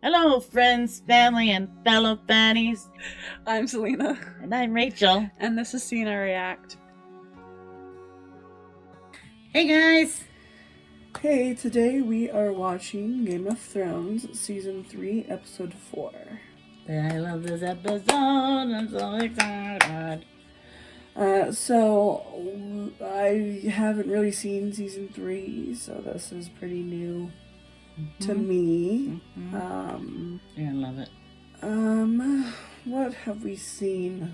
Hello, friends, family, and fellow fannies. I'm Selena. And I'm Rachel. And this is Cena React. Hey, guys. Hey, today we are watching Game of Thrones Season 3, Episode 4. I love this episode. I'm so excited. So, I haven't really seen Season 3, so this is pretty new to me. You're gonna love it. What have we seen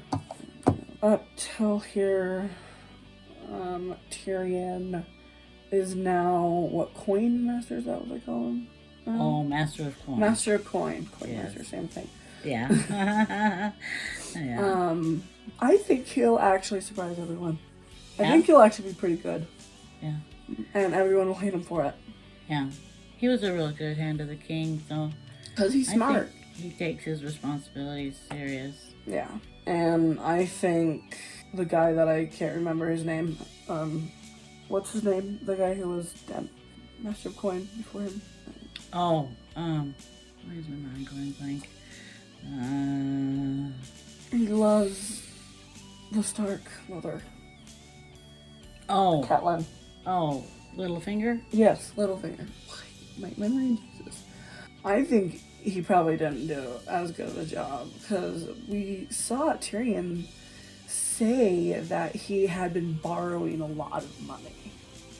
up till here? Tyrion is now, what, Coin Master? Is that what they call him? Master of Coin. Master of Coin. Coin Yes. Master, same thing. Yeah. Yeah. I think he'll actually surprise everyone. I Yeah? think he'll actually be pretty good. Yeah. And everyone will hate him for it. Yeah. He was a real good hand of the king, so. Because he's smart. I think he takes his responsibilities serious. Yeah. And I think the guy that I can't remember his name, what's his name? The guy who was Master of Coin before him. Oh, why is my mind going blank? He loves the Stark mother. Oh. Catelyn. Oh, Littlefinger? Yes, Littlefinger. My memory Jesus. I think he probably didn't do as good of a job because we saw Tyrion say that he had been borrowing a lot of money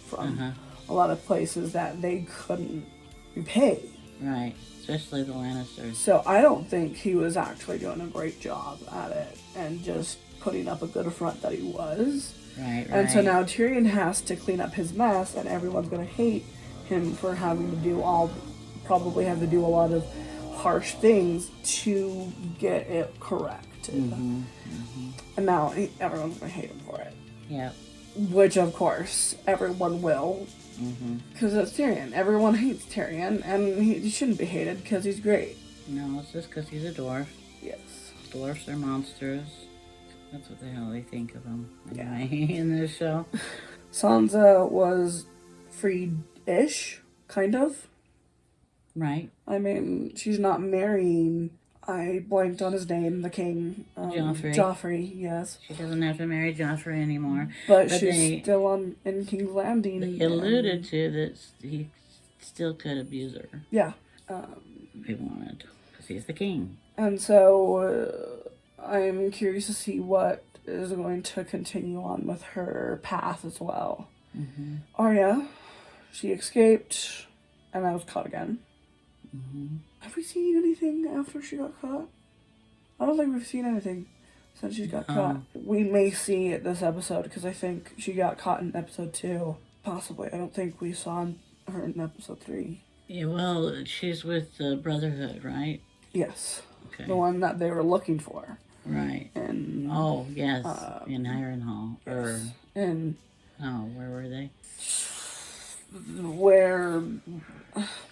from a lot of places that they couldn't repay. Right, especially the Lannisters. So I don't think he was actually doing a great job at it and just putting up a good front that he was. Right. And so now Tyrion has to clean up his mess, and everyone's going to hate him for having to do probably have to do a lot of harsh things to get it corrected. And now everyone's going to hate him for it. Yep. Which, of course, everyone will. Because it's Tyrion. Everyone hates Tyrion, and he shouldn't be hated because he's great. No, it's just because he's a dwarf. Yes. Dwarfs are monsters. That's what the hell they think of him. Anyway, Yeah. in this show. Sansa was freed-ish, kind of. Right. I mean, she's not marrying... I blanked on his name, the king. Joffrey. Joffrey, yes. She doesn't have to marry Joffrey anymore. But she's still in King's Landing. They alluded to that he still could abuse her. Yeah. If he wanted. Because he's the king. And so I'm curious to see what is going to continue on with her path as well. Arya, she escaped, and I was caught again. Have we seen anything after she got caught? I don't think we've seen anything since she got caught. We may see it this episode because I think she got caught in episode 2. Possibly. I don't think we saw her in episode 3. Yeah, well, she's with the Brotherhood, right? Yes. Okay. The one that they were looking for. Right. And yes. In Ironhall. Yes. And where were they?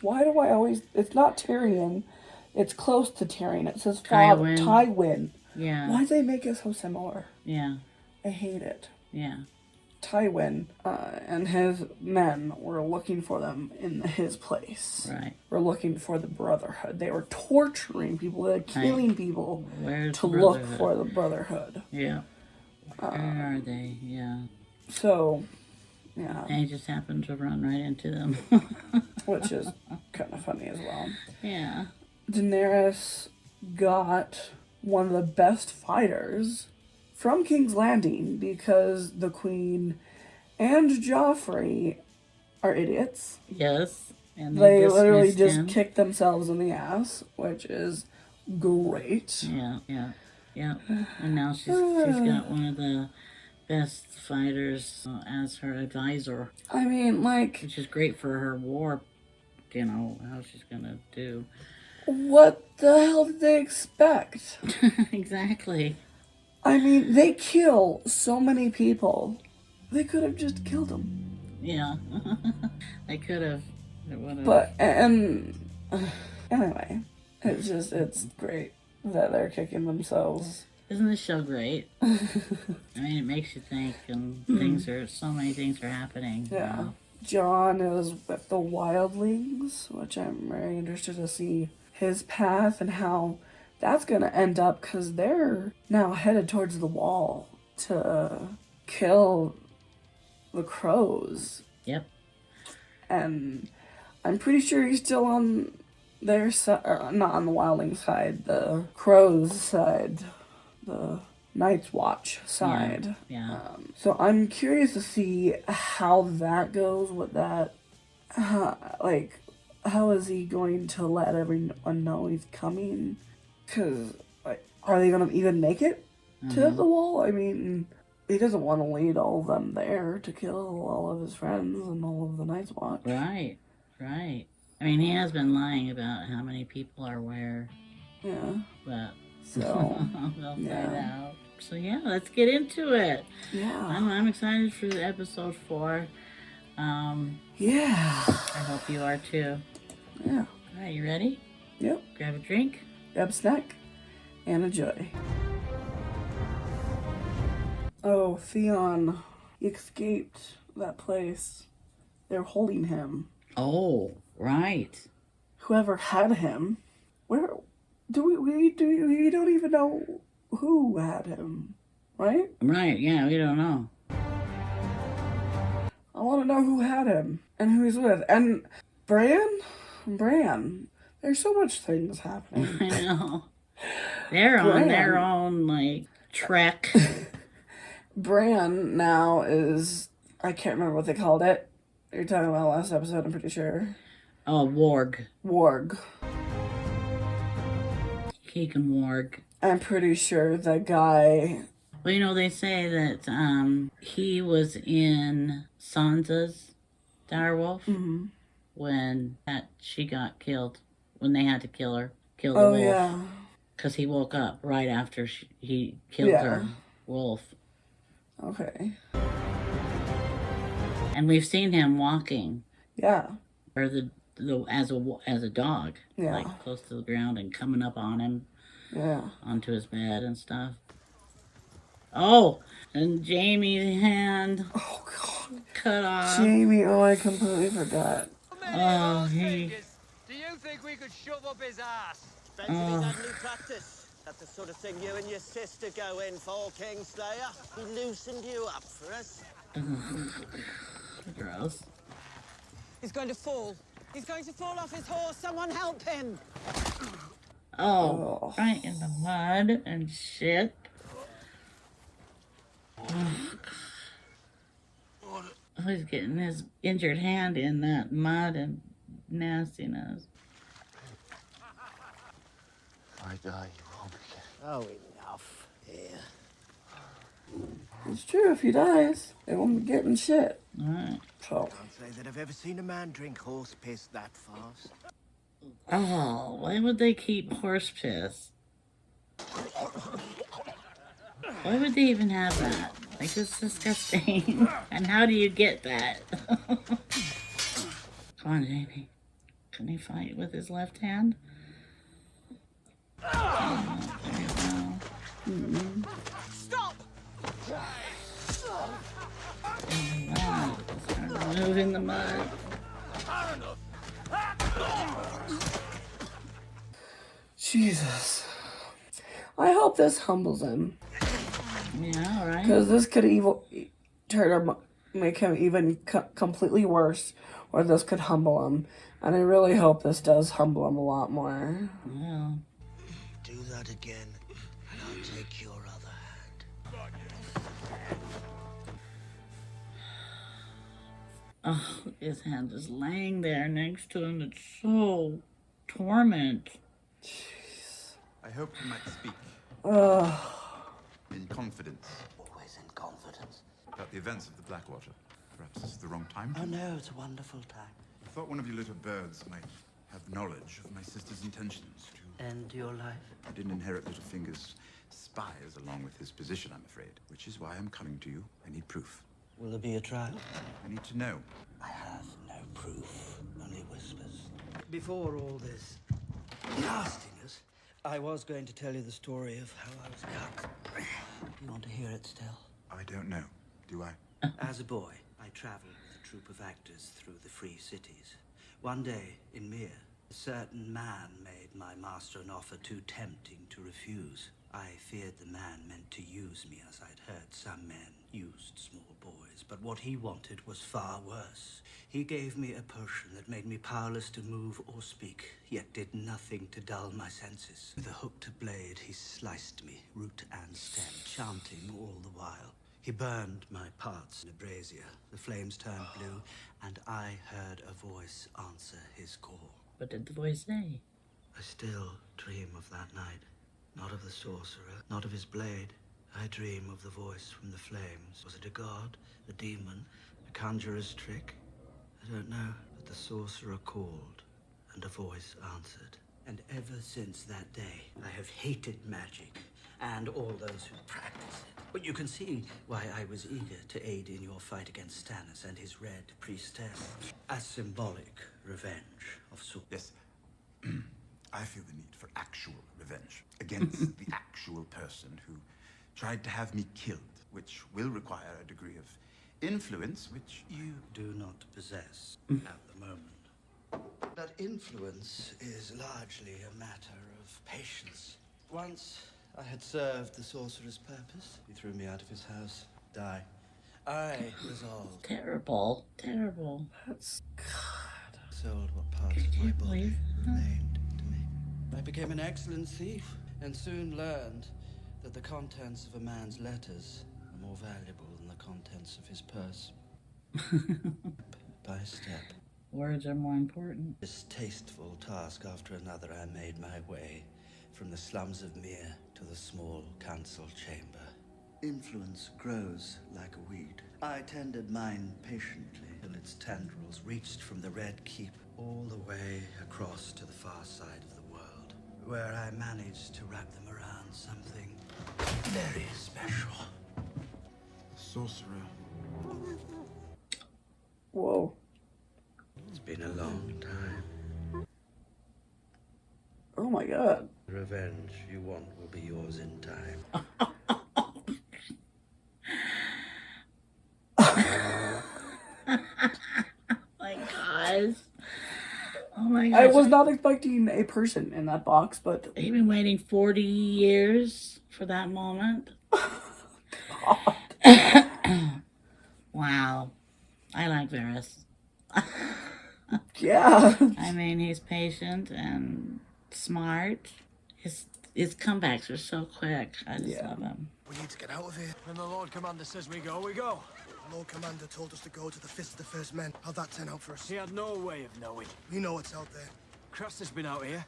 Why do I always... It's not Tyrion. It's close to Tyrion. It says father. Tywin. Yeah. Why do they make it so similar? Yeah. I hate it. Yeah. Tywin and his men were looking for them in his place. Right. Were looking for the Brotherhood. They were torturing people. They were killing people to look for the Brotherhood. Yeah. Where are they? Yeah. So, yeah. And he just happened to run right into them. Which is kind of funny as well. Yeah. Daenerys got one of the best fighters from King's Landing because the Queen and Joffrey are idiots. Yes. And they literally just kick themselves in the ass, which is great. Yeah. And now she's got one of the best fighters as her advisor. I mean, which is great for her war, how she's gonna do. What the hell did they expect? Exactly. I mean, they kill so many people. They could have just killed them. Yeah. They could have. But, and anyway, it's great that they're kicking themselves. Isn't this show great? I mean, it makes you think, and so many things are happening. Yeah. Jon is with the Wildlings, which I'm very interested to see his path and how that's gonna end up, because they're now headed towards the wall to kill the crows. Yep. And I'm pretty sure he's still on their side, not on the wildling side, the crows side, the Night's Watch side. Yeah. So I'm curious to see how that goes with that. Like, how is he going to let everyone know he's coming? Because, like, are they going to even make it to the wall? I mean, he doesn't want to lead all of them there to kill all of his friends and all of the Night's Watch. Right. Right. I mean, he has been lying about how many people are where. Yeah. But So, we'll yeah. find out. So yeah, let's get into it. Yeah. I'm excited for episode 4. Yeah. I hope you are too. Yeah. All right, you ready? Yep. Grab a drink. Grab a snack and enjoy. Oh, Theon, he escaped that place. They're holding him. Oh, right. Whoever had him, where we don't even know who had him, right? Right, yeah, we don't know. I want to know who had him and who he's with. And Bran. There's so much things happening. I know. They're on their own, like, trek. Bran now is, I can't remember what they called it. You're talking about last episode, I'm pretty sure. Oh, Warg. Warg. Keegan Warg. I'm pretty sure that guy... Well, you know, they say that he was in Sansa's direwolf when she got killed, when they had to kill her, kill the wolf. Yeah. Because he woke up right after he killed her wolf. Okay. And we've seen him walking. Yeah. Or as a dog. Yeah. Like close to the ground and coming up on him. Yeah. Onto his bed and stuff. Oh, and Jaime's hand. Oh, God. Cut off. Jaime, oh, I completely forgot. Oh, he... Do you think we could shove up his ass? Depends if he's had any practice. That's the sort of thing you and your sister go in for, Kingslayer. He loosened you up for us. Gross. He's going to fall. He's going to fall off his horse. Someone help him. Oh, right in the mud and shit. Oh, he's getting his injured hand in that mud and nastiness. I die, you won't be. Oh, enough. Here. It's true, if he dies, they won't be getting shit. Alright. So. Can't say that I've ever seen a man drink horse piss that fast. Oh, why would they keep horse piss? Why would they even have that? Like, it's disgusting. And how do you get that? Come on, Jamie. Can he fight with his left hand? Oh, there you go. Stop! In the mud. It's hard to move in the mud. Jesus. I hope this humbles him. Yeah, right. Because this could make him even completely worse, or this could humble him. And I really hope this does humble him a lot more. Yeah. Do that again, and I'll take your other hand. Oh, his hand is laying there next to him. It's so torment. I hope you might speak. In confidence. Always in confidence. About the events of the Blackwater. Perhaps this is the wrong time. Oh no, it's a wonderful time. I thought one of you little birds might have knowledge of my sister's intentions to... End your life. I didn't inherit Littlefinger's spies along with his position, I'm afraid. Which is why I'm coming to you. I need proof. Will there be a trial? I need to know. I have no proof, only whispers. Before all this nastiness, I was going to tell you the story of how I was cut. Do you want to hear it still? I don't know. Do I? As a boy, I traveled with a troupe of actors through the free cities. One day, in Mir, a certain man made my master an offer too tempting to refuse. I feared the man meant to use me, as I'd heard some men used small boys. But what he wanted was far worse. He gave me a potion that made me powerless to move or speak, yet did nothing to dull my senses. With a hooked blade, he sliced me, root and stem, chanting all the while. He burned my parts in a brazier. The flames turned blue, and I heard a voice answer his call. What did the voice say? I still dream of that night. Not of the sorcerer, not of his blade. I dream of the voice from the flames. Was it a god, a demon, a conjurer's trick? I don't know, but the sorcerer called, and a voice answered. And ever since that day, I have hated magic, and all those who practice it. But you can see why I was eager to aid in your fight against Stannis and his Red Priestess. A symbolic revenge of sorts. Yes. I feel the need for actual revenge against the actual person who tried to have me killed, which will require a degree of influence which You do not possess at the moment. That influence is largely a matter of patience. Once I had served the sorcerer's purpose, he threw me out of his house. Die. I resolved. Terrible. Terrible. That's Sold what parts of my body remained to me. I became an excellent thief and soon learned that the contents of a man's letters are more valuable than the contents of his purse. By step. Words are more important. Distasteful task after another, I made my way from the slums of Mir to the small council chamber. Influence grows like a weed. I tended mine patiently till its tendrils reached from the Red Keep all the way across to the far side of the world, where I managed to wrap them around something very special. sorcerer. whoa. It's been a long time. Oh my god. The revenge you want will be yours in time. My gosh. Oh my gosh. I was not expecting a person in that box, but You've been waiting 40 years for that moment. Wow. I like Varys. yeah. I mean, he's patient and smart. His comebacks are so quick. I just Yeah. love him. We need to get out of here. When the Lord Commander says we go, we go. The Lord Commander told us to go to the Fist of the First Men. How'd that turn out for us? He had no way of knowing. We know what's out there. Craster's been out here,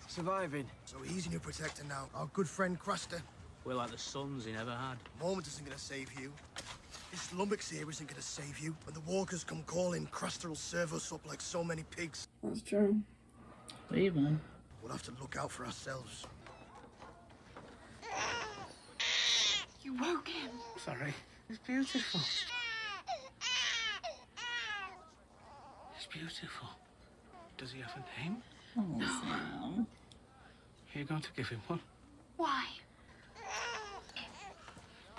surviving. So he's your new protector now. Our good friend Craster. We're like the sons he never had. Moment isn't gonna save you. This lummox here isn't gonna save you. When the walkers come calling, Craster will serve us up like so many pigs. That's true. Leave him. We'll have to look out for ourselves. You woke him. Sorry. It's beautiful. It's beautiful. Does he have a name? Oh, Sam. You're going to give him one? Why?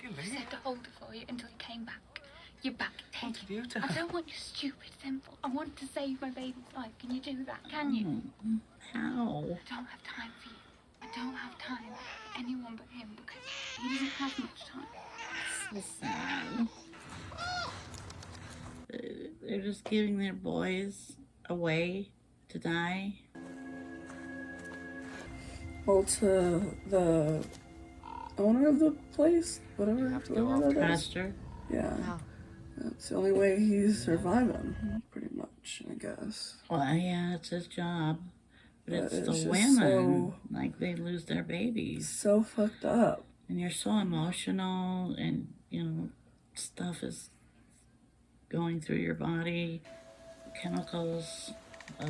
Give You said to hold it for you until he came back. You're back. Take it. beautiful. I don't want your stupid simple. I want to save my baby's life. Can you do that? Can you? How? I don't have time for you. I don't have time for anyone but him because he doesn't have much time. So sad. They're just giving their boys away to die. Well, to the owner of the place, whatever that is. Craster. Yeah. That's the only way he's surviving, pretty much, I guess. Well, yeah, it's his job. But it's It's the just women. so- Like, they lose their babies. So fucked up. And you're so emotional, and, you know, stuff is going through your body. Chemicals of...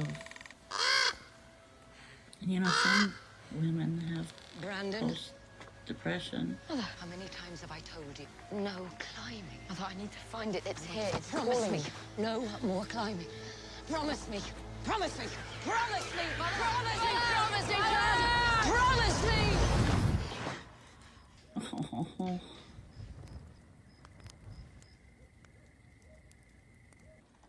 And, you know, some women have Brandon, post-depression. how many times have I told you? No climbing. I thought I need to find it. It's here. It's Promise calling me. No more climbing. Promise me. Promise me. Promise me. Promise me. Promise me. Promise me. Oh,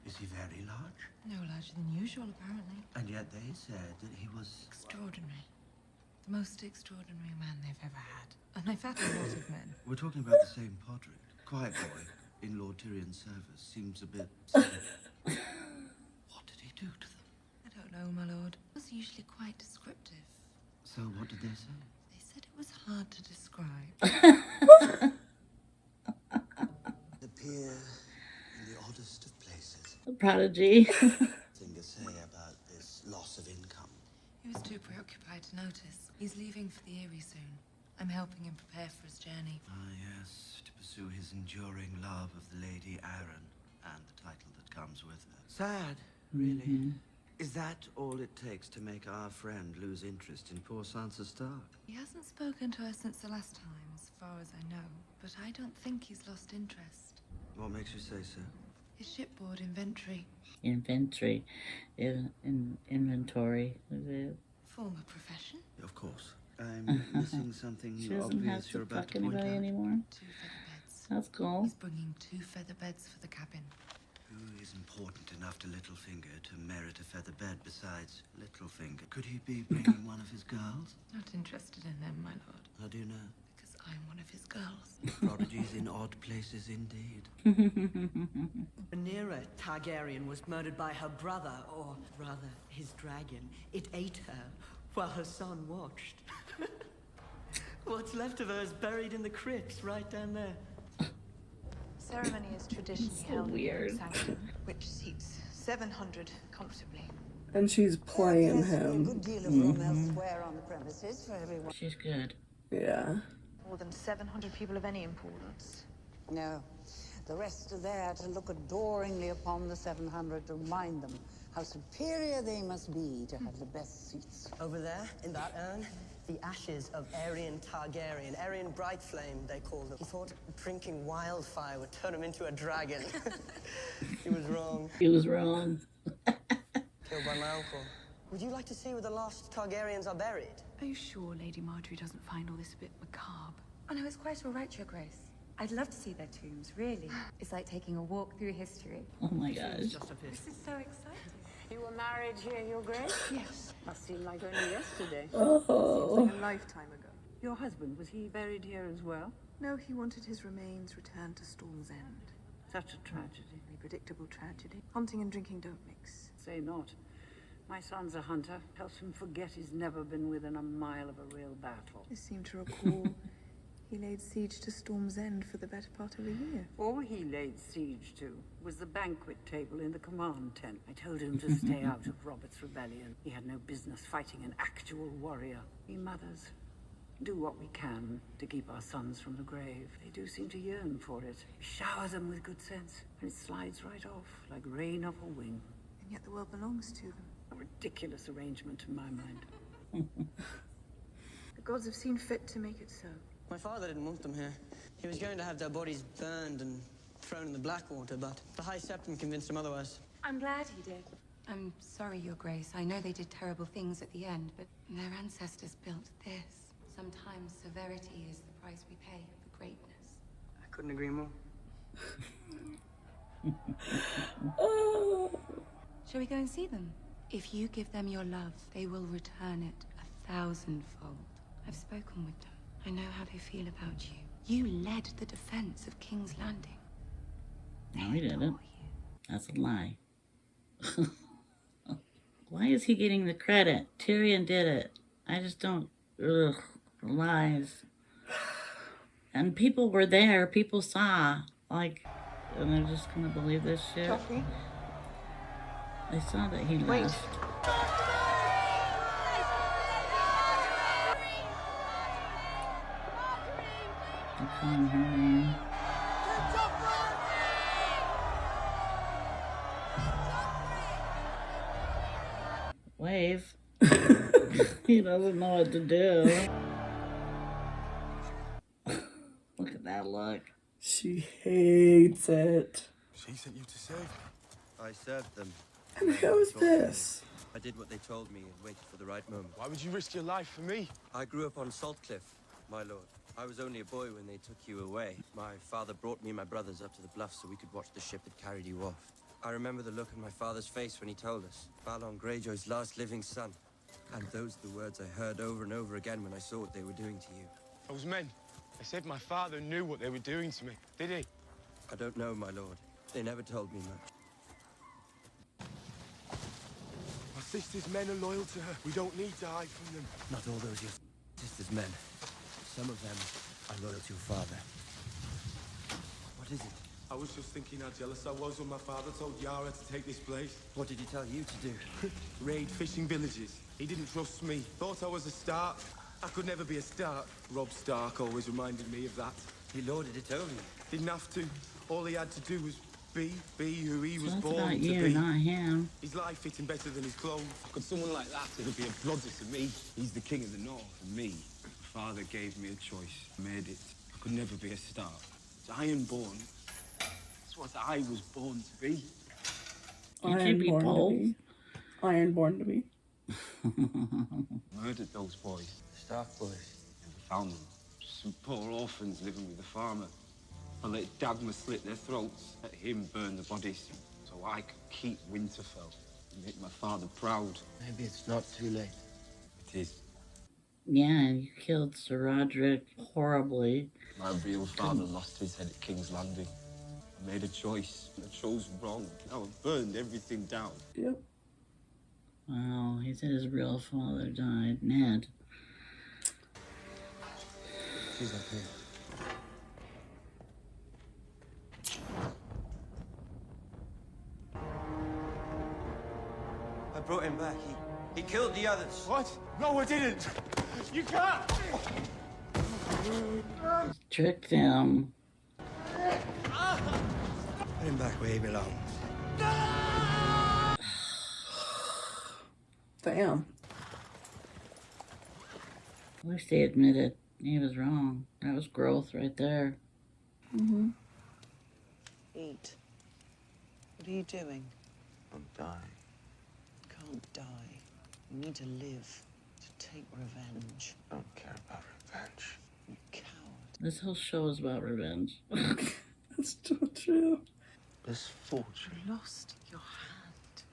Is he very large? No larger than usual, apparently. And yet they said that he was... Extraordinary. The most extraordinary man they've ever had. And I've had a lot of men. We're talking about the same portrait. Quiet boy in Lord Tyrion's service seems a bit... What did he do to them? I don't know, my lord. It was usually quite descriptive. So what did they say? They said it was hard to describe. Appear in the oddest of places. A prodigy. Thing to say about this loss of income. He was too preoccupied to notice. He's leaving for the Eyrie soon. I'm helping him prepare for his journey. Ah, yes, to pursue his enduring love of the Lady Arryn and the title that comes with her. Sad, really. Is that all it takes to make our friend lose interest in poor Sansa Stark? He hasn't spoken to her since the last time, as far as I know. But I don't think he's lost interest. What makes you say so? His shipboard inventory. Inventory. Inventory. Is it? Former profession. Of course. I'm missing something She doesn't have obvious you're to about fuck to point anybody out. anymore. 2 feather beds. That's cool. He's bringing 2 feather beds for the cabin. Who is important enough to Littlefinger to merit a feather bed besides Littlefinger? Could he be bringing one of his girls? Not interested in them, my lord. How do you know? Because I'm one of his girls. Prodigies in odd places indeed. Rhaenyra Targaryen was murdered by her brother, or rather, his dragon. It ate her while her son watched. What's left of her is buried in the crypts right down there. Ceremony is traditionally So held weird. in the sanctum, which seats 700 comfortably. And she's playing A him. good deal of room elsewhere on the premises for everyone. She's good. Yeah. More than 700 people of any importance. No, the rest are there to look adoringly upon the 700 to remind them how superior they must be to have the best seats. Over there, in that urn, the ashes of Aerion Targaryen. Aerion Brightflame, they call them. He thought drinking wildfire would turn him into a dragon. He was wrong. He was wrong. Killed by my uncle. Would you like to see where the last Targaryens are buried? Are you sure Lady Marjorie doesn't find all this a bit macabre? Oh no, it's quite all right, Your Grace. I'd love to see their tombs, really. It's like taking a walk through history. Oh my gosh. This is so exciting. You were married here, Your Grace? Yes. Must seem like only yesterday. Oh. Seems like a lifetime ago. Your husband, was he buried here as well? No, he wanted his remains returned to Storm's End. Such a tragedy. A predictable tragedy. Hunting and drinking don't mix. Say not. My son's a hunter. Helps him forget he's never been within a mile of a real battle. I seem to recall he laid siege to Storm's End for the better part of a year. All he laid siege to was the banquet table in the command tent. I told him to stay out of Robert's rebellion. He had no business fighting an actual warrior. We mothers do what we can to keep our sons from the grave. They do seem to yearn for it. We shower them with good sense, and it slides right off like rain off a wing. And yet the world belongs to them. A ridiculous arrangement in my mind. The gods have seen fit to make it so. My father didn't want them here. He was going to have their bodies burned and thrown in the Blackwater, but the High Septon convinced him otherwise. I'm glad he did. I'm sorry, Your Grace. I know they did terrible things at the end, but their ancestors built this. Sometimes severity is the price we pay for greatness. I couldn't agree more. Shall we go and see them? If you give them your love, they will return it 1,000-fold. I've spoken with them. I know how they feel about you. You led the defense of King's Landing. No, he didn't. That's a lie. Why is he getting the credit? Tyrion did it. I just don't... Ugh. Lies. And people were there. People saw. Like, and they're just gonna believe this shit? Joffrey? They saw that he Wait. left. They're calling her name. Wave. He doesn't know what to do. Look at that look. She hates it. She sent you to save me. I served them. And who's this? I did what they told me and waited for the right moment. Why would you risk your life for me? I grew up on Saltcliffe, my lord. I was only a boy when they took you away. My father brought me and my brothers up to the bluff so we could watch the ship that carried you off. I remember the look on my father's face when he told us. Balon Greyjoy's last living son. And those are the words I heard over and over again when I saw what they were doing to you. Those men, they said my father knew what they were doing to me. Did he? I don't know, my lord. They never told me much. My sister's men are loyal to her. We don't need to hide from them. Not all those your sister's men. Some of them are loyal to your father. What is it? I was just thinking how jealous I was when my father told Yara to take this place. What did he tell you to do? Raid fishing villages. He didn't trust me. Thought I was a Stark. I could never be a Stark. Robb Stark always reminded me of that. He lorded it over you. Didn't have to. All he had to do was be who he was So that's born about to you, be. not him. His life fitting better than his clothes. Could someone like that it'll be a brother to me? He's the king of the north, and me. Father gave me a choice. Made it. I could never be a Stark. It's ironborn. It's what I was born to be. Ironborn to be. Murdered those boys. Stark boys. Never found them. Just some poor orphans living with the farmer. I let Dagmar slit their throats. Let him burn the bodies. So I could keep Winterfell and make my father proud. Maybe it's not too late. It is. Yeah, you killed Sir Roderick horribly. My real father lost his head at King's Landing. I made a choice. I chose wrong. Now I've burned everything down. Yep. Wow, he said his real father died. Ned. She's up here. I brought him back. He killed the others. What? No, I didn't. You can't. Tricked him. Put him back where he belongs. Damn. At least he admitted he was wrong. That was growth right there. Mm-hmm. Eat. What are you doing? I'm dying. Can't die. You need to live. To take revenge. I don't care about revenge. You coward. This whole show is about revenge. That's so true. This fortune. You lost your hand.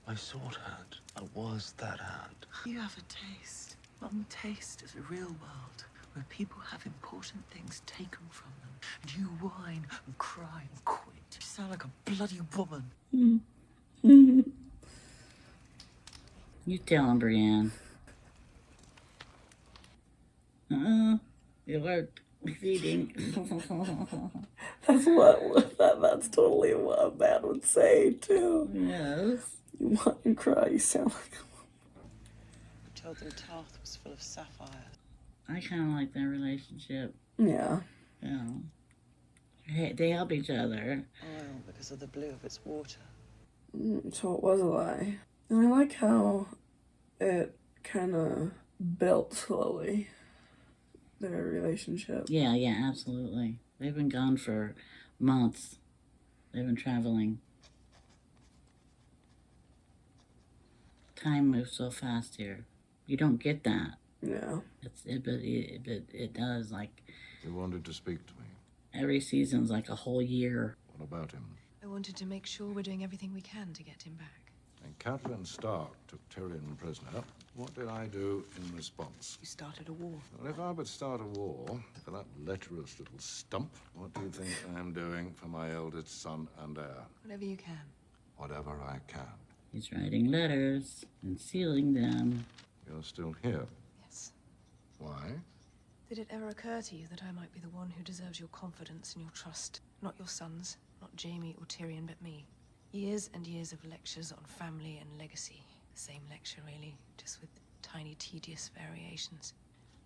My sword hand. I was that hand. You have a taste. One taste of the real world, where people have important things taken from them, and you whine and cry and quit. You sound like a bloody woman. Mm-hmm. You tell him, Brienne. You are feeding. That's totally what a man would say too. Yes. You want and cry, you sound like You told them Tarth was full of sapphires. I kind of like that relationship. Yeah. Yeah. Hey, they help each other. Oil because of the blue of its water. So it was a lie. And I like how it kind of built slowly, their relationship. Yeah, absolutely. They've been gone for months. They've been traveling. Time moves so fast here. You don't get that. Yeah. But it does. Like, You wanted to speak to me. every season's like a whole year. What about him? I wanted to make sure we're doing everything we can to get him back. And Catelyn Stark took Tyrion prisoner. What did I do in response? You started a war. Well, if I would start a war for that lecherous little stump, what do you think I'm doing for my eldest son and heir? Whatever you can. Whatever I can. He's writing letters and sealing them. You're still here. Yes. Why? Did it ever occur to you that I might be the one who deserves your confidence and your trust? Not your sons, not Jaime or Tyrion, but me. Years and years of lectures on family and legacy. The same lecture, really, just with tiny, tedious variations.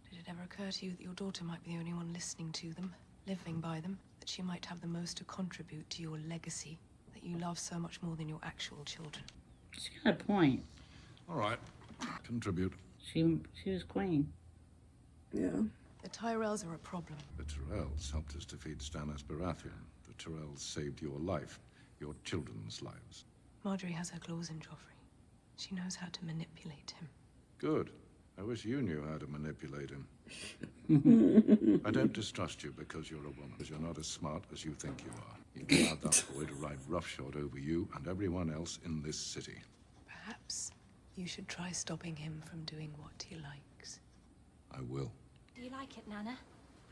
Did it ever occur to you that your daughter might be the only one listening to them, living by them? That she might have the most to contribute to your legacy? That you love so much more than your actual children? She got a point. All right. Contribute. She was queen. Yeah. The Tyrells are a problem. The Tyrells helped us defeat Stannis Baratheon. The Tyrells saved your life, your children's lives. Marjorie has her claws in Joffrey. She knows how to manipulate him. Good. I wish you knew how to manipulate him. I don't distrust you because you're a woman, because you're not as smart as you think you are. You allowed that boy to ride roughshod over you and everyone else in this city. Perhaps you should try stopping him from doing what he likes. I will. Do you like it, Nana?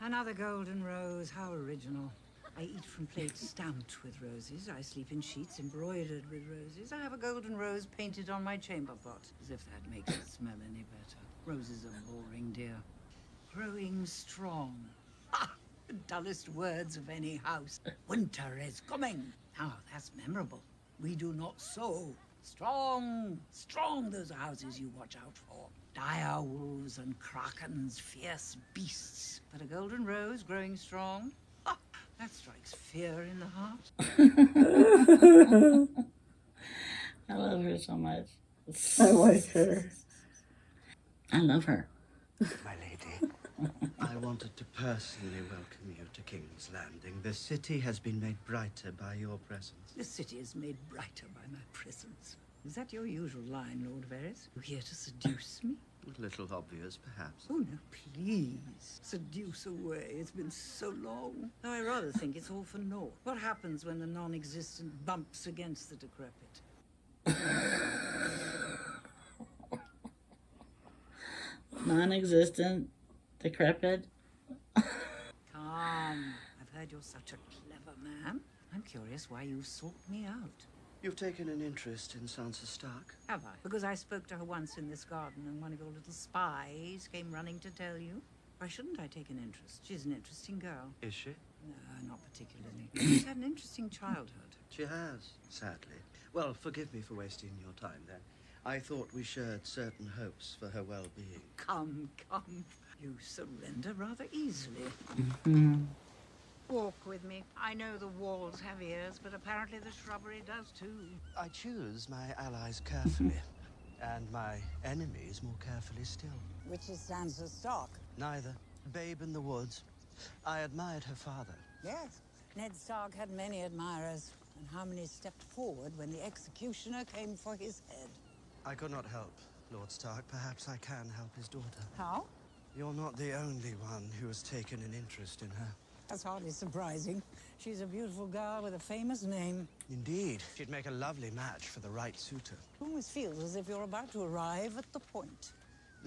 Another golden rose, how original. I eat from plates stamped with roses. I sleep in sheets embroidered with roses. I have a golden rose painted on my chamber pot, as if that makes it smell any better. Roses are boring, dear. Growing strong. Ah, the dullest words of any house. Winter is coming. Now, that's memorable. We do not sow. Strong, strong, those are houses you watch out for. Dire wolves and krakens, fierce beasts. But a golden rose growing strong? Ah, that strikes fear in the heart. I love her so much. I like her. I love her. My lady, I wanted to personally welcome you to King's Landing. The city has been made brighter by your presence. The city is made brighter by my presence. Is that your usual line, Lord Varys? You here to seduce me? A little obvious, perhaps. Oh, no, please. Seduce away. It's been so long. Though I rather think it's all for naught. What happens when the non-existent bumps against the decrepit? Non-existent, decrepit. Come. I've heard you're such a clever man. I'm curious why you sought me out. You've taken an interest in Sansa Stark. Have I? Because I spoke to her once in this garden and one of your little spies came running to tell you? Why shouldn't I take an interest? She's an interesting girl. Is she? No, not particularly. She's had an interesting childhood. She has, sadly. Well, forgive me for wasting your time then. I thought we shared certain hopes for her well-being. Come, come. You surrender rather easily. Walk with me. I know the walls have ears, but apparently the shrubbery does too. I choose my allies carefully, and my enemies more carefully still. Which is Sansa Stark. Neither. Babe in the woods. I admired her father. Yes. Ned Stark had many admirers. And how many stepped forward when the executioner came for his head? I could not help Lord Stark. Perhaps I can help his daughter. How? You're not the only one who has taken an interest in her. That's hardly surprising. She's a beautiful girl with a famous name. Indeed. She'd make a lovely match for the right suitor. It almost feels as if you're about to arrive at the point.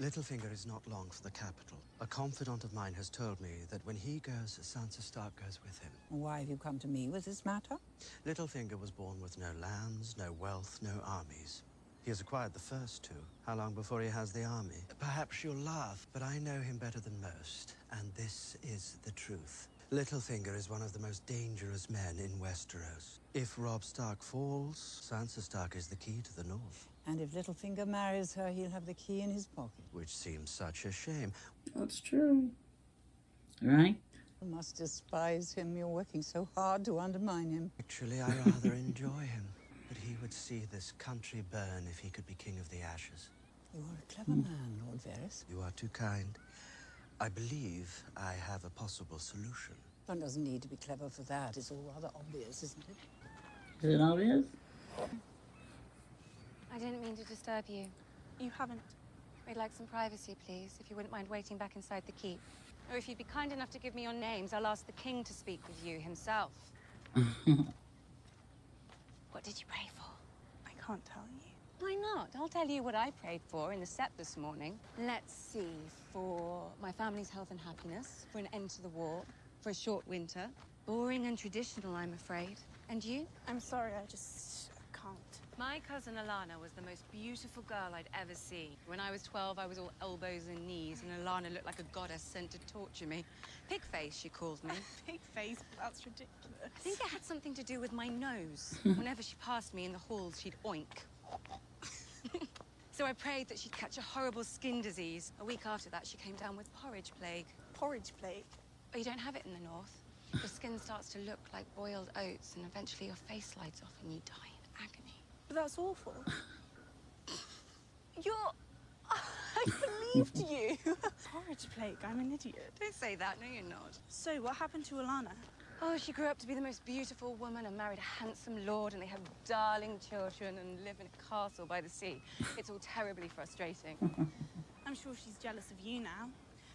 Littlefinger is not long for the capital. A confidant of mine has told me that when he goes, Sansa Stark goes with him. Why have you come to me with this matter? Littlefinger was born with no lands, no wealth, no armies. He has acquired the first two. How long before he has the army? Perhaps you'll laugh, but I know him better than most, and this is the truth. Littlefinger is one of the most dangerous men in Westeros. If Robb Stark falls, Sansa Stark is the key to the north. And if Littlefinger marries her, he'll have the key in his pocket. Which seems such a shame. That's true. Right? You must despise him. You're working so hard to undermine him. Actually, I rather enjoy him. But he would see this country burn if he could be king of the ashes. You are a clever man, Lord Varys. You are too kind. I believe I have a possible solution. One doesn't need to be clever for that. It's all rather obvious, isn't it? Is it obvious? I didn't mean to disturb you. You haven't. We'd like some privacy, please, if you wouldn't mind waiting back inside the keep. Or if you'd be kind enough to give me your names, I'll ask the king to speak with you himself. What did you pray for? I can't tell you. Why not? I'll tell you what I prayed for in the set this morning. Let's see, for my family's health and happiness, for an end to the war, for a short winter. Boring and traditional, I'm afraid. And you? I'm sorry, I just can't. My cousin Alana was the most beautiful girl I'd ever seen. When I was 12, I was all elbows and knees, and Alana looked like a goddess sent to torture me. Pigface, she called me. Big face, that's ridiculous. I think it had something to do with my nose. Whenever she passed me in the halls, she'd oink. So I prayed that she'd catch a horrible skin disease. A week after that, she came down with porridge plague. Porridge plague? Oh, you don't have it in the north. Your skin starts to look like boiled oats, and eventually your face slides off and you die in agony. But that's awful. You're... I believed you. Porridge plague, I'm an idiot. Don't say that, no you're not. So, what happened to Alana? Oh, she grew up to be the most beautiful woman and married a handsome lord, and they have darling children and live in a castle by the sea. It's all terribly frustrating. I'm sure she's jealous of you now.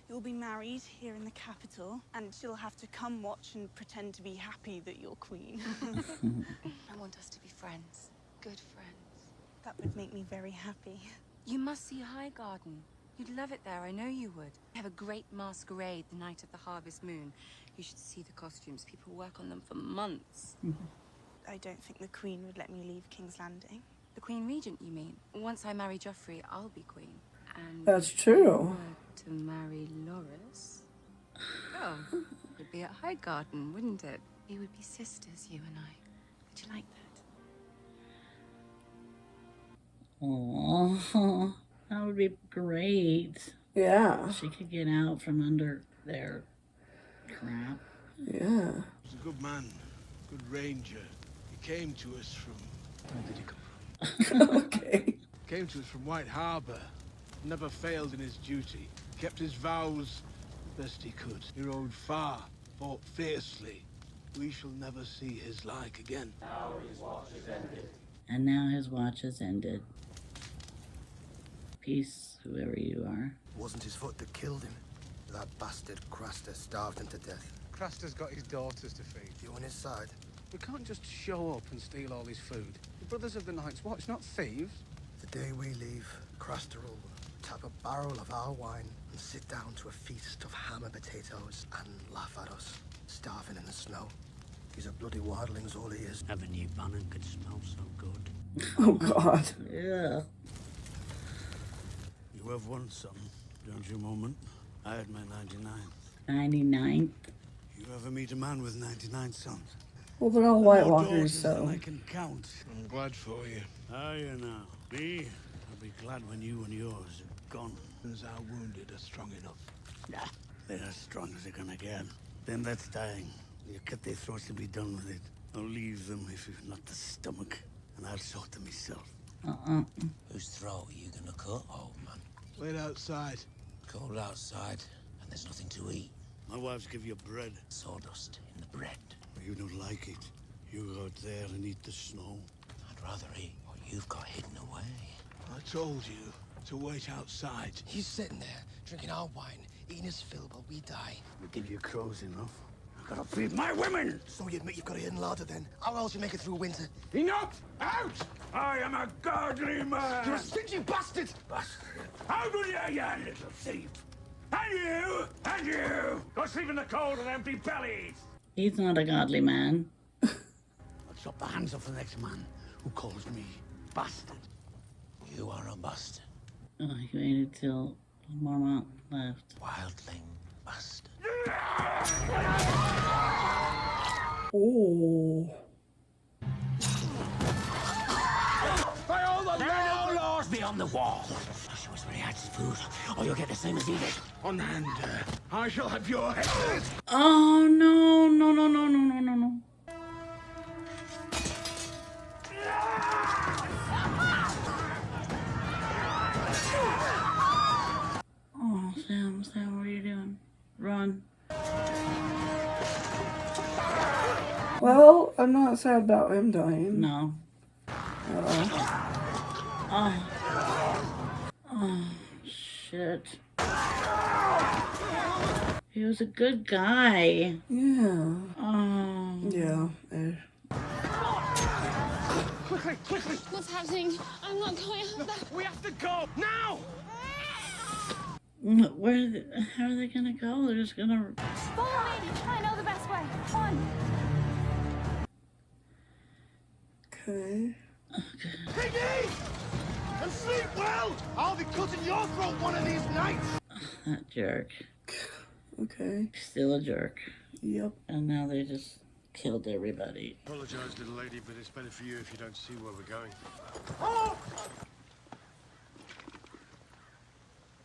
You'll be married here in the capital, and you'll have to come watch and pretend to be happy that you're queen. I want us to be friends. Good friends. That would make me very happy. You must see Highgarden. You'd love it there, I know you would. They have a great masquerade the night of the harvest moon. You should see the costumes. People work on them for months. I don't think the queen would let me leave King's Landing. The Queen Regent, you mean? Once I marry Joffrey, I'll be queen. And That's true. to marry Loras? Oh, would be at Highgarden, wouldn't it? We would be sisters, you and I. Would you like that? Oh, that would be great. Yeah. She could get out from under their crap. Yeah. He's a good man, good ranger. He came to us from... Where did he come from? Okay. Came to us from White Harbor. Never failed in his duty. Kept his vows the best he could. He rode far, fought fiercely. We shall never see his like again. Now his watch is ended. And now his watch has ended. Peace, whoever you are. It wasn't his foot that killed him. That bastard Craster starved him to death. Craster's got his daughters to feed. You on his side? We can't just show up and steal all his food. The brothers of the Night's Watch, not thieves. The day we leave, Craster will tap a barrel of our wine and sit down to a feast of ham and potatoes and laugh at us, starving in the snow. He's a bloody wildling's all he is. Never knew Bannon could smell so good. Oh, God. Yeah. You have one son, don't you, Moment? I had my 99th. 99th. You ever meet a man with 99 sons? Well, they're all White More Walkers, daughters than so. I can count. I'm glad for you. Are you now? Me? I'll be glad when you and yours are gone. As our wounded are strong enough. Nah, they're as strong as they're gonna get. Them that's dying, you cut their throats and be done with it. I'll leave them if you've not the stomach, and I'll sort them myself. Whose throat are you gonna cut, old man? Wait outside. Cold outside, and there's nothing to eat. My wives give you bread. Sawdust in the bread. You don't like it. You go out there and eat the snow. I'd rather eat what you've got hidden away. I told you to wait outside. He's sitting there, drinking our wine, eating his fill while we die. We'll give you crows enough. I've got to feed my women! So you admit you've got a hidden larder then? How else you make it through winter? Enough! Out! I am a godly man! You're a stingy bastard! Bastard! How do you, you little thief? And you! And you! Go sleep in the cold with empty bellies! He's not a godly man. I'll chop the hands off the next man who calls me bastard. You are a bastard. Oh, you waited till Mormont left. Wildling bastard. Oh. By all the There are no laws beyond the wall. Show us where he hides his food, or you'll get the same as he did. On hand, I shall have your head. Oh, no, no, no, no, no, no, no, no. Oh, Sam, what are you doing? Run. Well, I'm not sad about him dying. No. Oh. Oh, shit. He was a good guy. Yeah. Oh. Yeah. Quickly, quickly! What's happening? I'm not going out there. We have to go now! How are they gonna go? They're just gonna... Follow me. I know the best way. On. Okay. Piggy! And sleep well! I'll be cutting your throat one of these nights! That jerk. Okay. Still a jerk. Yep. And now they just killed everybody. Apologize, little lady, but it's better for you if you don't see where we're going.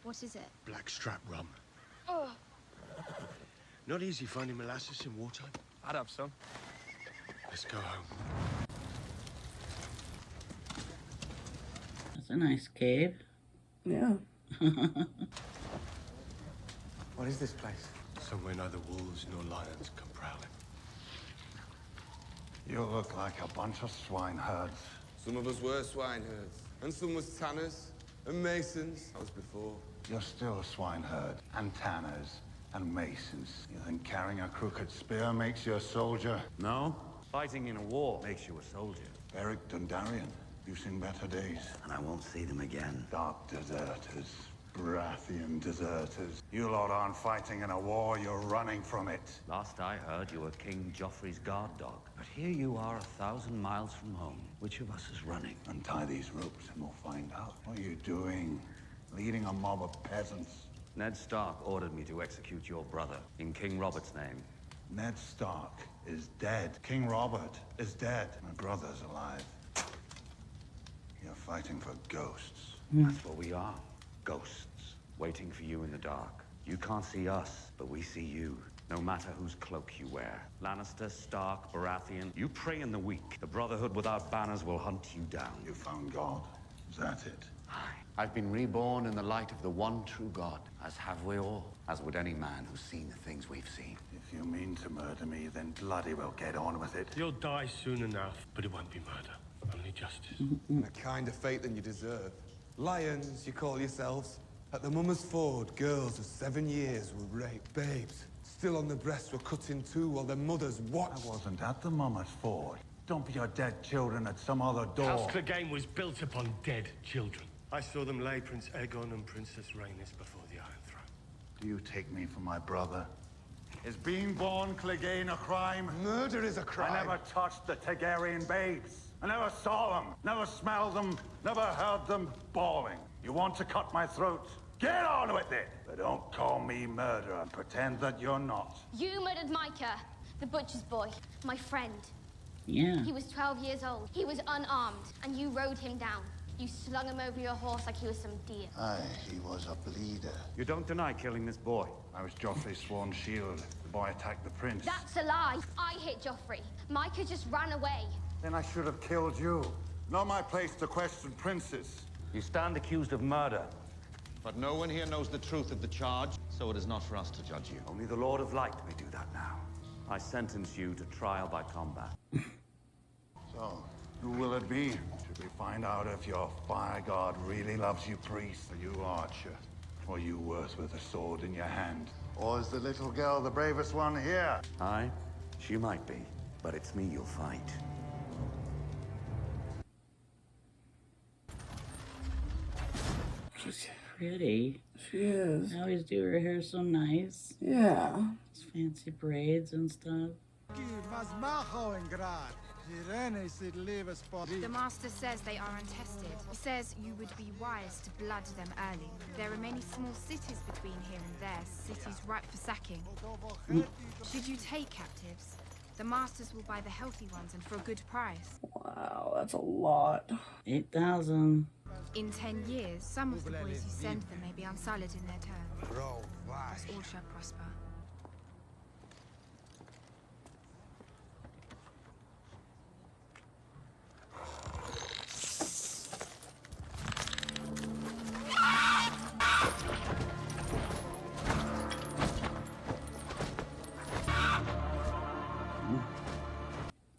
What is it? Blackstrap rum. Oh. Not easy finding molasses in wartime. I'd have some. Let's go home. That's a nice cave. Yeah. What is this place? Somewhere neither wolves nor lions come prowling. You look like a bunch of swineherds. Some of us were swineherds, and some was tanners and masons. I was before. You're still a swineherd, and tanners, and masons. You think carrying a crooked spear makes you a soldier? No. Fighting in a war makes you a soldier. Beric Dondarrion, you've seen better days. And I won't see them again. Dark deserters. Baratheon deserters. You lot aren't fighting in a war, you're running from it. Last I heard, you were King Joffrey's guard dog. But here you are 1,000 miles from home. Which of us is running? Untie these ropes and we'll find out. What are you doing? Leading a mob of peasants? Ned Stark ordered me to execute your brother in King Robert's name. Ned Stark is dead. King Robert is dead. My brother's alive. You're fighting for ghosts. That's what we are. Ghosts. Waiting for you in the dark. You can't see us, but we see you. No matter whose cloak you wear. Lannister, Stark, Baratheon. You prey in the weak. The Brotherhood without banners will hunt you down. You found God. Is that it? I've been reborn in the light of the one true God, as have we all, as would any man who's seen the things we've seen. If you mean to murder me, then bloody well get on with it. You'll die soon enough, but it won't be murder. Only justice. And a kinder fate than you deserve. Lions, you call yourselves. At the Mummer's Ford, girls of 7 years were raped. Babes, still on the breasts, were cut in two while their mothers watched. I wasn't at the Mummer's Ford. Dump your dead children at some other door. House Clegane was built upon dead children. I saw them lay Prince Aegon and Princess Rhaenys before the Iron Throne. Do you take me for my brother? Is being born Clegane a crime? Murder is a crime. I never touched the Targaryen babes. I never saw them, never smelled them, never heard them bawling. You want to cut my throat? Get on with it! But don't call me murderer and pretend that you're not. You murdered Micah, the butcher's boy, my friend. Yeah. He was 12 years old. He was unarmed, and you rode him down. You slung him over your horse like he was some deer. Aye, he was a bleeder. You don't deny killing this boy. I was Joffrey's sworn shield. The boy attacked the prince. That's a lie. I hit Joffrey. Micah just ran away. Then I should have killed you. Not my place to question princes. You stand accused of murder. But no one here knows the truth of the charge, so it is not for us to judge you. Only the Lord of Light may do that now. I sentence you to trial by combat. So, who will it be? Should we find out if your fire god really loves you, priest? Are you archer? Or you worse with a sword in your hand? Or is the little girl the bravest one here? Aye, she might be, but it's me you'll fight. She's pretty. She is. I always do her hair so nice. Yeah. Those fancy braids and stuff. The Master says they are untested. He says you would be wise to blood them early. There are many small cities between here and there, cities ripe for sacking. Should you take captives, the Masters will buy the healthy ones and for a good price. Wow, that's a lot. 8,000. In 10 years, some of the boys who send them may be unsullied in their turn. Us all shall prosper.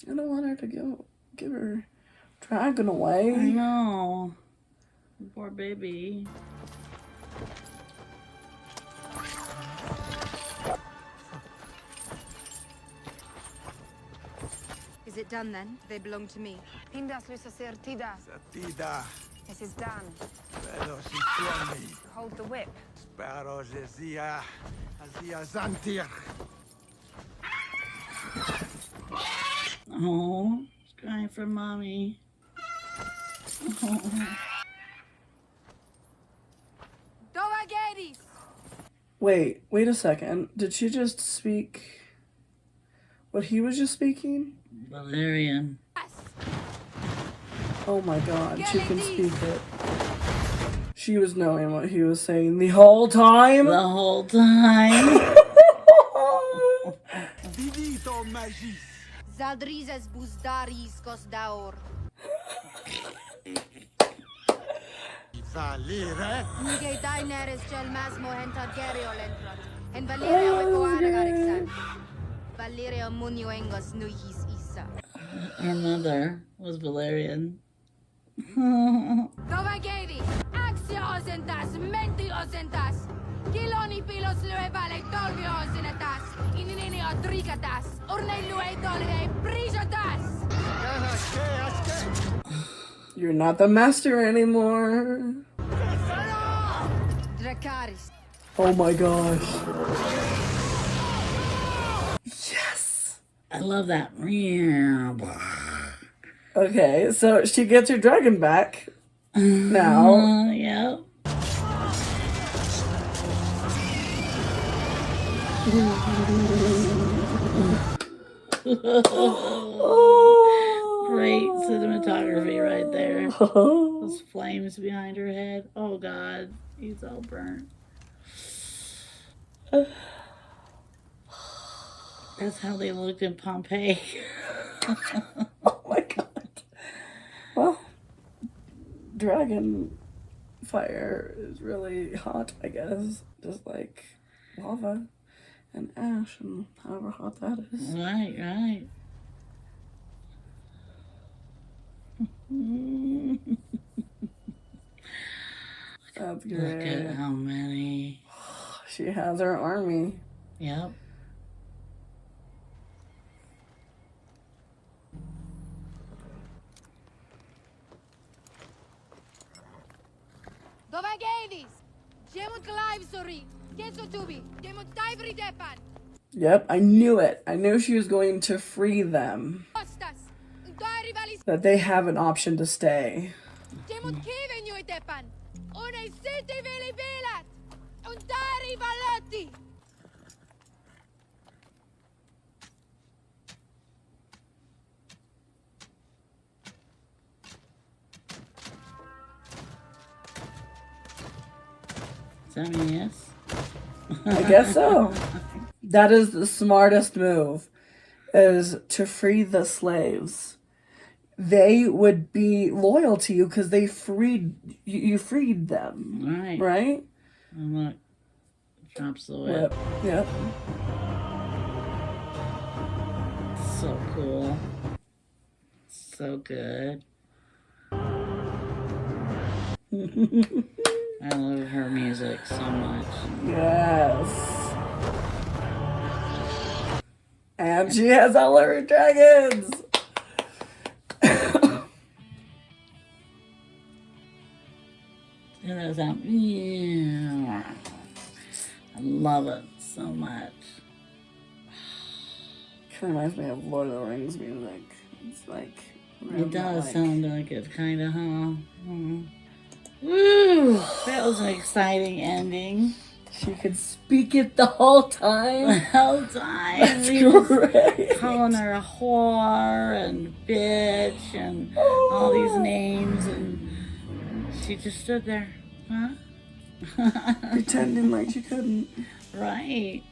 I don't want her to give her dragon away. I know. Poor baby. Is it done then? They belong to me. Indas lusacer tida. Tida. This is done. Velos y Hold the whip. Sparrows Azia Zantir. Oh, she's crying for mommy. Oh. Wait a second. Did she just speak what he was just speaking? Valerian. Oh my god, she can speak it. She was knowing what he was saying the whole time? The whole time. Vidito magis. Zaldrizes buzdaris kosdaur. Valire. Nige daineres gel masmo hentargerio lentrot. En Valeria wekoaragarixan. Valeria munioengos nuihis isa. Her mother was Valerian. Govagedi! Axe Russia osentas, menti osentas. Kiloni pilos lue vale dolvi osenetas. Inini otrikatas. Orne lue dolve prijatas. You're not the master anymore. Dracarys. Oh my gosh. Yes. I love that. Okay, so she gets her dragon back now. Yep. Great cinematography right there. Those flames behind her head. Oh God, he's all burnt. That's how they looked in Pompeii. Oh my God. Well, dragon fire is really hot, I guess. Just like lava and ash and however hot that is. Right, right. That's great. Look at how many. She has her army. Yep. Dove Gavis? Jemut live sorry. Kenzo tubi. Jemut taivri depan. Yep, I knew it. I knew she was going to free them. Ostas. Dari valis. That they have an option to stay. Jemut kiven you depan. Une city veli velat. Dari valotti. Does that mean yes? I guess so. That is the smartest move, is to free the slaves. They would be loyal to you because they freed you freed them. Right. Right? And look, drops the whip. Yep. So cool. So good. I love her music so much. Yes. And she has all of her dragons. And there's that. Yeah. I love it so much. Kind of reminds me of Lord of the Rings music. It's like It does sound like it, kind of, huh? Woo! That was an exciting ending. She could speak it the whole time. The whole time. That's He was great. calling her a whore and bitch and all these names, and she just stood there, huh? Pretending like she couldn't. Right.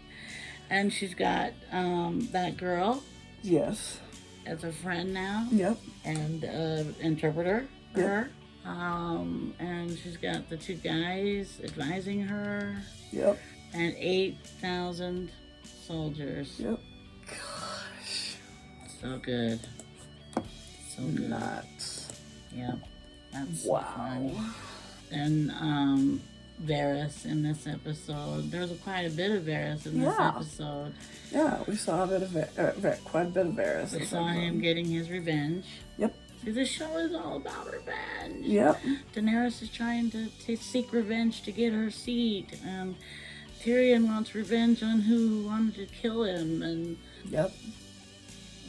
And she's got that girl. Yes. As a friend now. Yep. And interpreter for Yep. her. And she's got the two guys advising her. Yep. And 8,000 soldiers. Yep. So good. So good. Nuts. Yep. That's wow. So funny. And Varys in this episode. There's quite a bit of Varys in this episode. Yeah, we saw a bit of quite a bit of Varys. We saw him getting his revenge. Yep. See, this show is all about revenge. Yep. Daenerys is trying to seek revenge to get her seat, and Tyrion wants revenge on who wanted to kill him, and yep.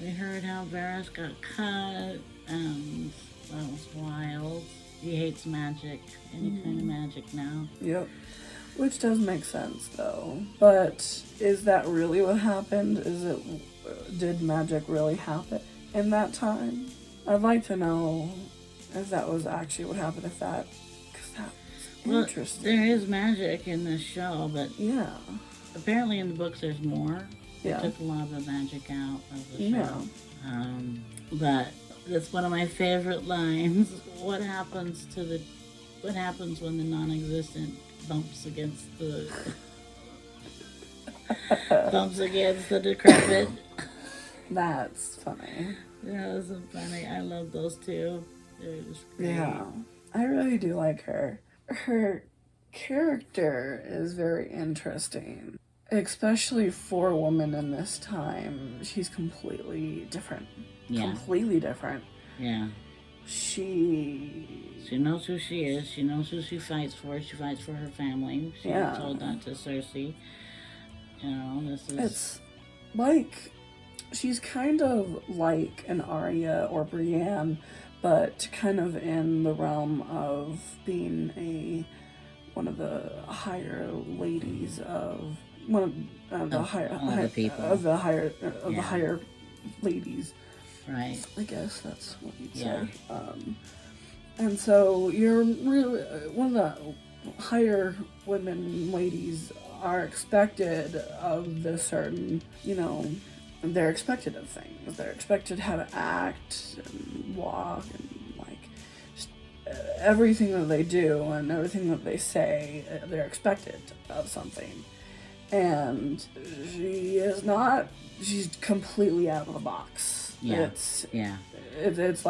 We heard how Varys got cut, and that was wild. He hates magic, any kind of magic now. Yep. Which does make sense, though. But is that really what happened? Did magic really happen in that time? I'd like to know if that was actually what happened, because that's interesting. There is magic in this show, but yeah, apparently in the books there's more. Yeah. They took a lot of the magic out of the show. Yeah. But that's one of my favorite lines. What happens when the non-existent bumps against the decrepit? That's funny. Yeah, that's funny. I love those two. They're just great. Yeah, I really do like her her character is very interesting, especially for a woman in this time. She's completely different. Yeah. Completely different. Yeah. She knows who she is. She knows who she fights for. She fights for her family. She Yeah. told that to Cersei. You know, this is... It's like, she's kind of like an Arya or Brienne, but kind of in the realm of being one of the higher ladies of one of the the higher ladies. Right. I guess that's what you'd Yeah. say. And so you're really one of the higher women ladies are expected of this certain, they're expected of things. They're expected how to act and walk and like just everything that they do and everything that they say. They're expected of something, and she is not. She's completely out of the box. Yeah. It is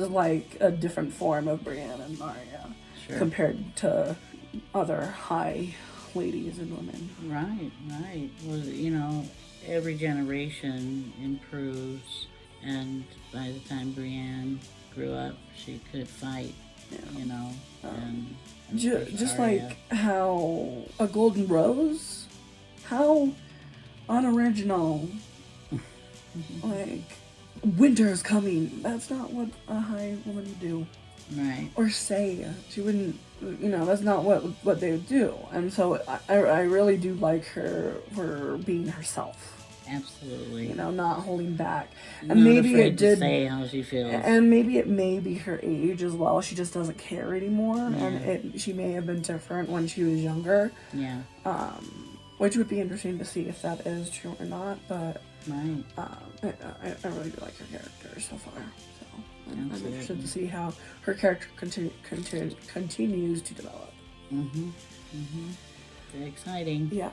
like a different form of Brienne and Arya compared to other high ladies and women. Right. Well, every generation improves, and by the time Brienne grew up, she could fight. And Just Arya. like how a golden rose, how unoriginal. Like, winter is coming. That's not what a high woman would do. Right. Or say. She wouldn't, that's not what they would do. And so I really do like her for being herself. Absolutely. Not holding back. Not And maybe afraid it did to say how she feels. And maybe it may be her age as well. She just doesn't care anymore. Yeah. And she may have been different when she was younger. Yeah. Which would be interesting to see if that is true or not. But right. I really do like her character so far. So I'm Absolutely. interested to see how her character continues to develop. Very exciting. Yeah.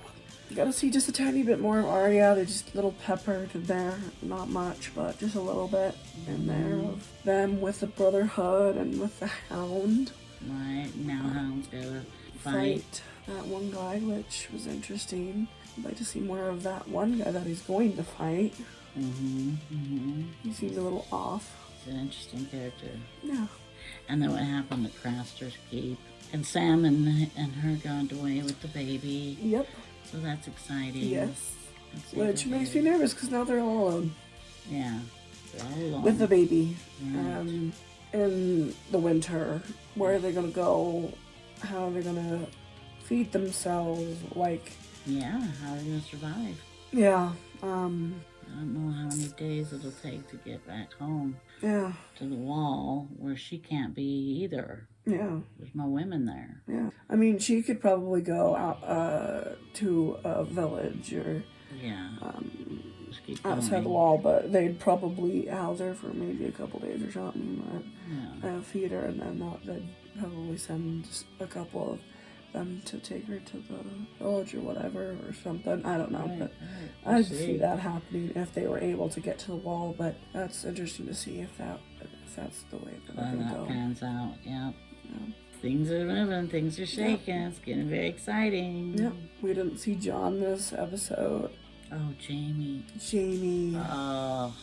You gotta see just a tiny bit more of Arya. They're just a little peppered there. Not much, but just a little bit in there of them with the Brotherhood and with the Hound. Right. Now Hound's gotta fight. That one guy, which was interesting. I'd like to see more of that one guy that he's going to fight. He seemed a little off. He's an interesting character. Yeah. And then what happened to Craster's Keep. And Sam and her got away with the baby. Yep. So that's exciting. Yes. Let's see Which if makes they- me nervous because now they're all alone. Yeah. They're all alone. With the baby. Right. In the winter. Where are they going to go? How are they going to feed themselves? Like... Yeah, how are they going to survive? Yeah. I don't know how many days it'll take to get back home. Yeah. To the wall where she can't be either. Yeah. There's no women there. Yeah. I mean, she could probably go out to a village or... Yeah. Just keep outside going. the wall, but they'd probably house her for maybe a couple days or something. Feed her, and then they'd probably send a couple of them to take her to the village or whatever or something. I don't know, but I'd see that happening if they were able to get to the wall. But that's interesting to see if that's the way that they're When gonna that go. pans out, yeah. Things are moving, things are shaking, it's getting very exciting. Yep. We didn't see John this episode. Oh, Jamie. Oh.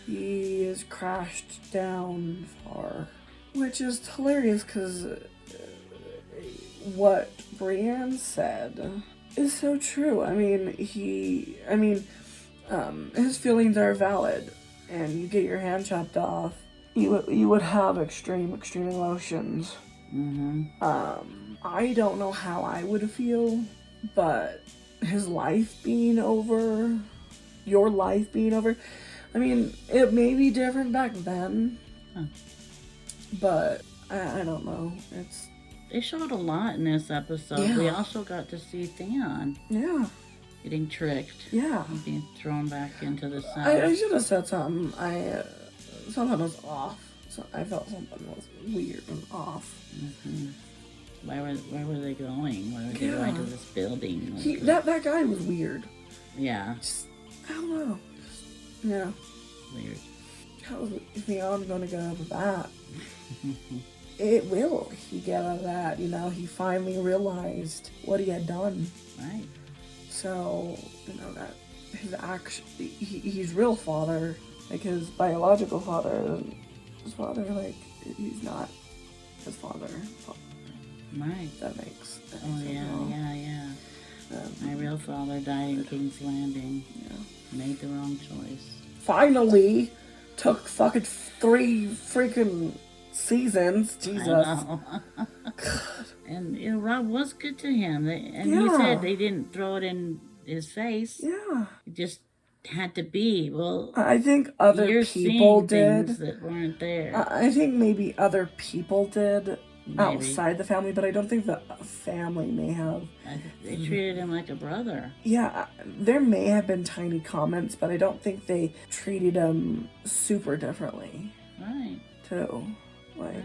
He is crashed down far. Which is hilarious because what Brienne said is so true. I mean, his feelings are valid, and you get your hand chopped off, you would have extreme emotions. I don't know how I would feel, but his life being over, your life being over, I mean, it may be different back then, but I don't know. They showed a lot in this episode. Yeah. We also got to see Theon. Yeah. Getting tricked. Yeah. And being thrown back into the sun. I should have said something. Something was off. So I felt something was weird and off. Where were they going? Where were they going to this building? That guy was weird. Yeah. I don't know. Yeah. Weird. How was Theon gonna get out of that? it will. He get out of that, you know, he finally realized what he had done. Right. So, you know, that his action, he's real father, like his biological father, his father, like, he's not his father. Right. That makes sense. Oh, yeah. My real father died in King's Landing. Yeah. Made the wrong choice. Finally, took fucking 3 freaking seasons. Jesus. I know. And you know, Rob was good to him. He said they didn't throw it in his face. Yeah. It just had to be. Well, I think other you're people seeing did. things that weren't there. I think maybe other people did Maybe. outside the family, but I don't think the family may have. They treated him like a brother. Yeah, there may have been tiny comments, but I don't think they treated him super differently. Right. Too. Like. Right.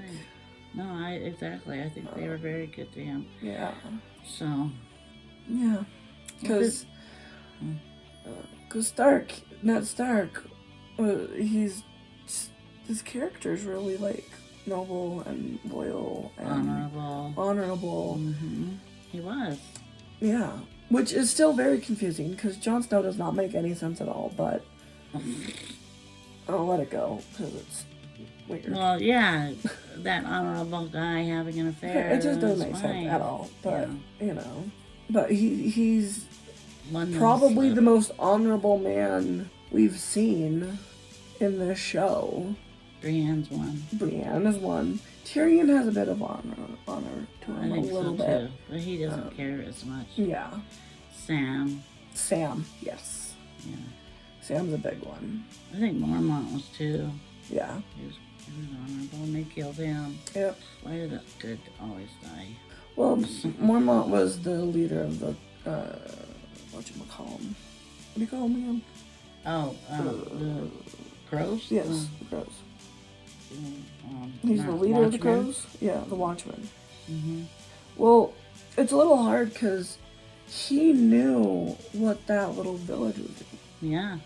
No, exactly. I think they were very good to him. Yeah. So. Yeah. Because Ned Stark, his character is really like noble and loyal and honorable. Mm-hmm. He was. Yeah, which is still very confusing because Jon Snow does not make any sense at all. But I'll let it go because it's weird. Well, yeah, that honorable guy having an affair. It just doesn't make sense at all. But you know, but he's probably the most honorable man we've seen in this show. Brienne's one. Brienne is one. Tyrion has a bit of honor to him, I think a little so bit. too, but he doesn't care as much. Yeah. Sam, yes. Yeah. Sam's a big one. I think Mormont was too. Yeah. He was honorable and they killed him. Yep. Why did the good always die? Well, Mormont was the leader of the, whatchamacallem? What do you call him again? Oh, the Crows? Yes, the Crows. He's not the leader of the Watchmen? Crows? Yeah, the Watchmen. Mm-hmm. Well, it's a little hard because he knew what that little village was doing. Yeah.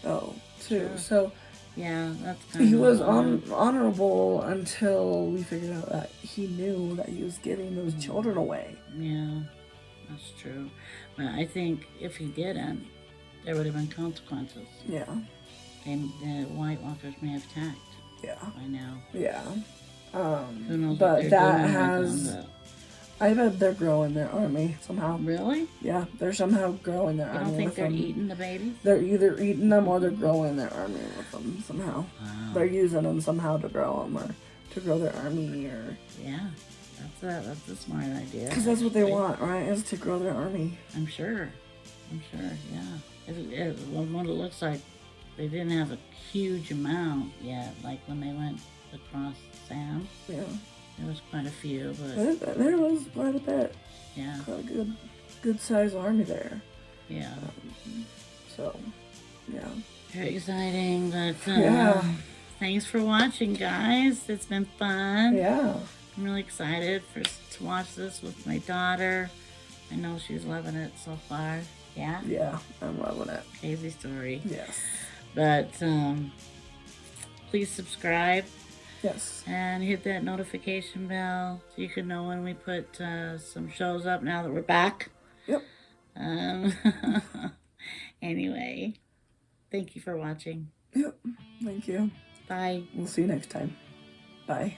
Oh, too. Sure. So yeah, that's kind he of was honorable until we figured out that he knew that he was giving those children away. Yeah, that's true. But I think if he didn't, there would have been consequences. Yeah. And the White Walkers may have attacked. Yeah. By now. Yeah. Who knows But what that they're has. doing with them, I bet they're growing their army somehow. Really? Yeah, they're somehow growing their I army. don't think with they're them. eating the babies. They're either eating them or they're growing their army with them somehow. Wow. They're using them somehow to grow them or to grow their army or. Yeah, that's a smart idea. Because that's what they want, right? Is to grow their army. I'm sure. Yeah. What it looks like, they didn't have a huge amount yet. Like when they went across Sam. Yeah. There was quite a few, but There was quite a bit. Yeah. Quite a good sized army there. Yeah. So, yeah. Very exciting, but Yeah. Thanks for watching, guys. It's been fun. Yeah. I'm really excited to watch this with my daughter. I know she's loving it so far. Yeah? Yeah, I'm loving it. Crazy story. Yes. But please subscribe. Yes. And hit that notification bell so you can know when we put some shows up now that we're back. Yep. Anyway, thank you for watching. Yep. Thank you. Bye. We'll see you next time. Bye.